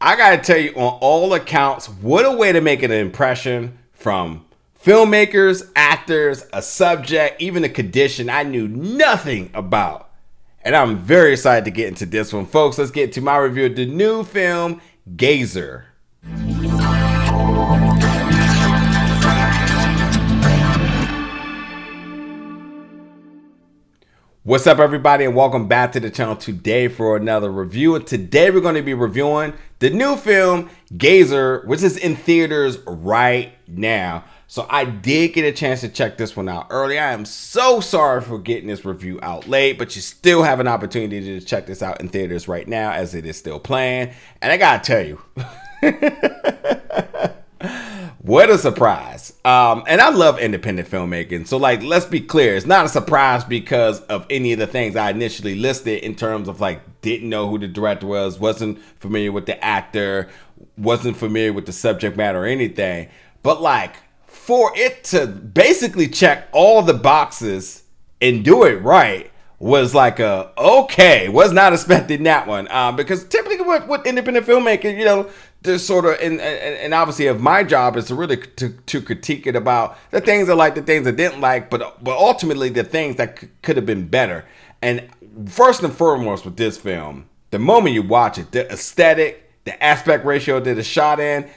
I gotta tell you, on all accounts, what a way to make an impression from filmmakers, actors, a subject, even a condition I knew nothing about. And I'm very excited to get into this one. Folks, let's get to my review of the new film, Gazer. What's up, everybody, and welcome back to the channel today for another review. And today we're going to be reviewing the new film Gazer, which is in theaters right now. So I did get a chance to check this one out early. I am so sorry for getting this review out late, but you still have an opportunity to check this out in theaters right now as it is still playing. And I gotta tell you, what a surprise. And I love independent filmmaking. So let's be clear. It's not a surprise because of any of the things I initially listed in terms of didn't know who the director was, wasn't familiar with the actor, wasn't familiar with the subject matter or anything. But for it to basically check all the boxes and do it right was okay, was not expecting that one. Because typically with independent filmmaking, there's sort of, and obviously of my job is to really to critique it about the things I like, the things I didn't like, but ultimately the things that could have been better. And first and foremost with this film, the moment you watch it, the aesthetic, the aspect ratio that it's shot in,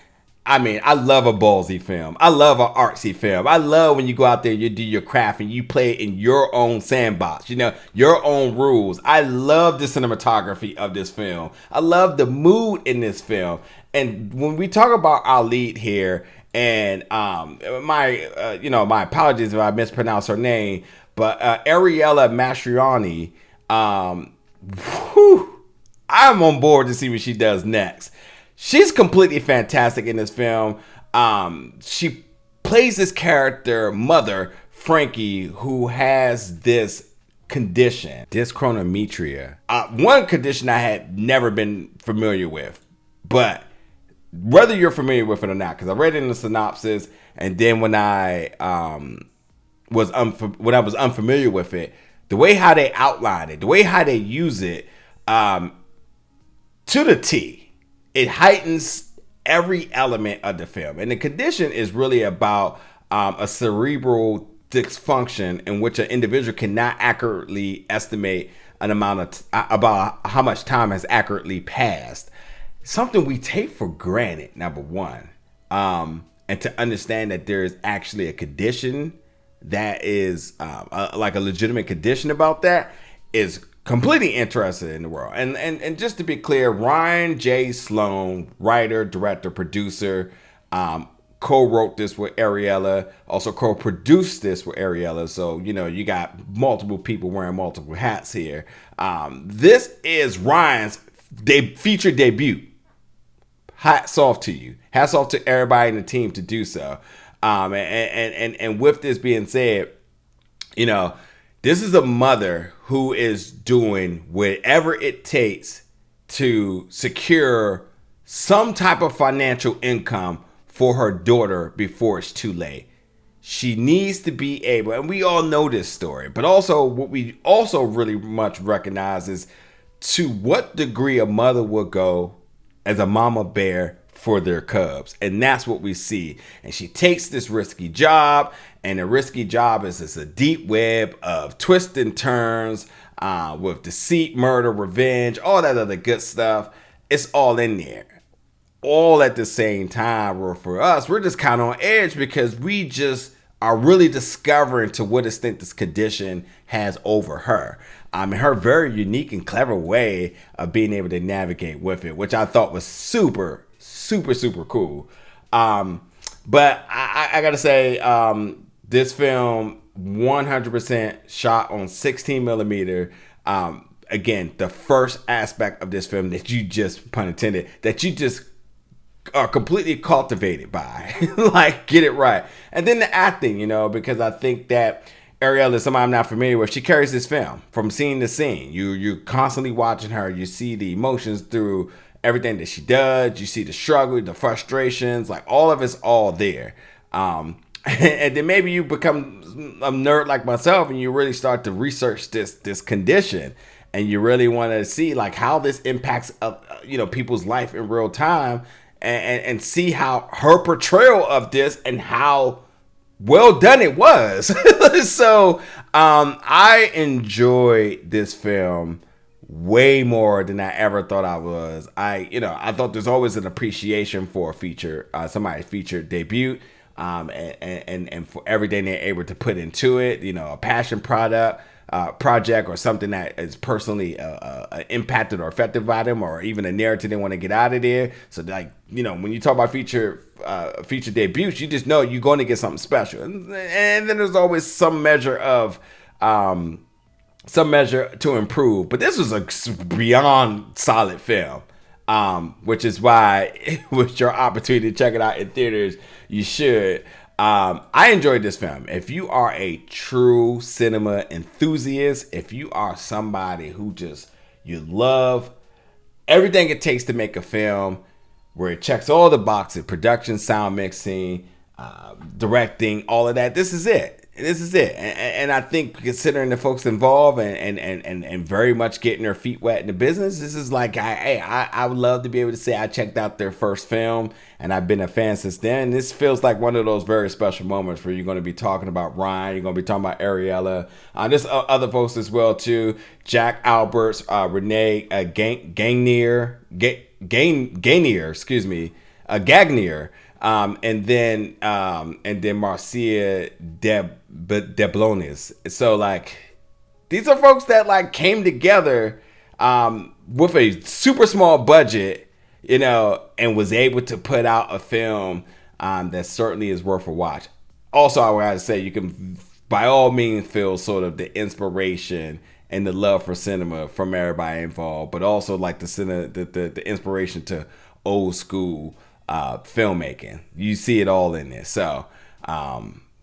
I mean, I love a ballsy film. I love an artsy film. I love when you go out there, you do your craft and you play it in your own sandbox, your own rules. I love the cinematography of this film. I love the mood in this film. And when we talk about our lead here, and my apologies if I mispronounce her name, but Ariella Mastroianni, I'm on board to see what she does next. She's completely fantastic in this film. She plays this character, Mother Frankie, who has this condition, dyschronometria. One condition I had never been familiar with, but whether you're familiar with it or not, because I read it in the synopsis, and then when I was unfamiliar with it, the way how they outline it, the way how they use it, to the T. It heightens every element of the film. And the condition is really about a cerebral dysfunction in which an individual cannot accurately estimate an amount of about how much time has accurately passed. Something we take for granted, number one. And to understand that there is actually a condition that is a legitimate condition about that is completely interested in the world. And just to be clear, Ryan J. Sloan, writer, director, producer, co-wrote this with Ariella, also co-produced this with Ariella. So, you got multiple people wearing multiple hats here. This is Ryan's feature debut. Hats off to you. Hats off to everybody in the team to do so. And with this being said, this is a mother who is doing whatever it takes to secure some type of financial income for her daughter before it's too late. She needs to be able, and we all know this story, but also what we also really much recognize is to what degree a mother will go as a mama bear for their cubs. And that's what we see. And she takes this risky job, and the risky job is a deep web of twists and turns with deceit, murder, revenge, all that other good stuff. It's all in there. All at the same time. Where for us, we're just kind of on edge because we just are really discovering to what extent this condition has over her. Her very unique and clever way of being able to navigate with it, which I thought was super, super, super cool. But I gotta say, this film 100% shot on 16 millimeter. Again, the first aspect of this film that you just, pun intended, that you just are completely cultivated by. Get it right. And then the acting, because I think that Ariella is somebody I'm not familiar with. She carries this film from scene to scene. You're constantly watching her. You see the emotions through everything that she does. You see the struggle, the frustrations, all of it's all there. And then maybe you become a nerd like myself and you really start to research this condition. and you really want to see like how this impacts people's life in real time, and see how her portrayal of this and how well done it was. So I enjoyed this film way more than I ever thought I was. I thought there's always an appreciation for a feature, somebody's feature debut, and for everything they're able to put into it. A passion project or something that is personally impacted or affected by them, or even a narrative they want to get out of there. So like, when you talk about feature debuts, you just know you're going to get something special, and then there's always some measure to improve. But this was a beyond solid film, which is why it was your opportunity to check it out in theaters. You should. I enjoyed this film. If you are a true cinema enthusiast, if you are somebody who you love everything it takes to make a film where it checks all the boxes, production, sound mixing, directing, all of that, this is it. And I think, considering the folks involved and very much getting their feet wet in the business, this is like, I would love to be able to say I checked out their first film and I've been a fan since then. This feels like one of those very special moments where you're going to be talking about Ryan, you're going to be talking about Ariella, there's other folks as well too, Jack Alberts, Renee Gagnier, Gagnier. And then Marcia Deblonis. So like, these are folks that like came together with a super small budget, and was able to put out a film that certainly is worth a watch. Also, I would say you can by all means feel sort of the inspiration and the love for cinema from everybody involved, but also like the inspiration to old school filmmaking. You see it all in this. So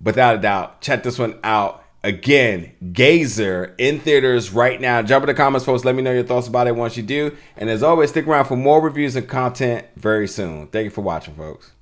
without a doubt, check this one out. Again, Gazer in theaters right now. Jump in the comments, folks. Let me know your thoughts about it once you do. And as always, stick around for more reviews and content very soon. Thank you for watching, folks.